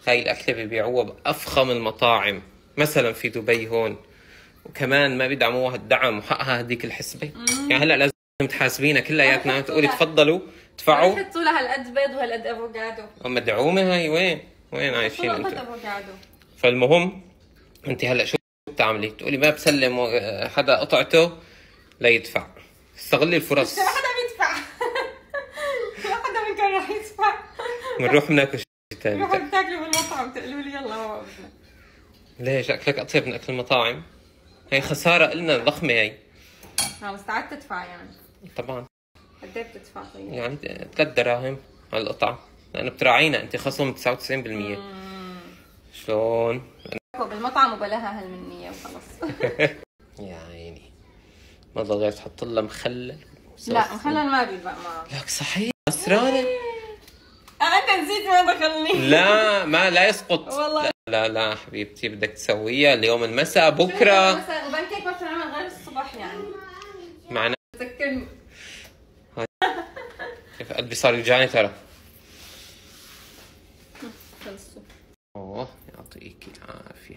هاي الأكلة بيبيعوها بأفخم المطاعم مثلا في دبي هون، وكمان ما بيدعموها الدعم وحقها هديك الحسبة. يعني هلا لازم تحاسبينا كلياتنا تقولي تفضلوا ادفعوا. يحطوا لها هالقد بيض وهالقد افوكادو. مدعومة هاي، وين عايشين انتم؟ افوكادو. فالمهم انت هلا شو بتعملي؟ تقولي ما بسلم حدا قطعته ليدفع. استغلي الفرص. ما حدا بيدفع. ما حدا منكم رح يدفع. بنروح بناكل شيء ثاني. روحوا بتاكلوا بالمطعم تقولوا لي يلا هو. ليش اكلك اطيب من اكل المطاعم؟ هي خسارة إلنا ضخمة هي. مستعد تدفع يعني؟ طبعا. قد ايه بتدفع طيب؟ يعني 3 دراهم على القطعة، لأنه بتراعينا أنت خصم 99%. شلون؟ بالمطعم وبلاها هالمنية وخلص. يا عيني ما ضل غير تحط لها مخلل. لا مخلل ما بيلبق معه. لك صحيح خسرانة. أنت نسيت ما دخلني. لا ما لا يسقط والله. لا حبيبتي بدك تسويها اليوم المساء بكرة. وبنكيك ما بتنعمل غير الصبح يعني. معنا تذكرني. كيف قلبي صار يوجعني ترى. خلصوا. اوه يعطيك العافية.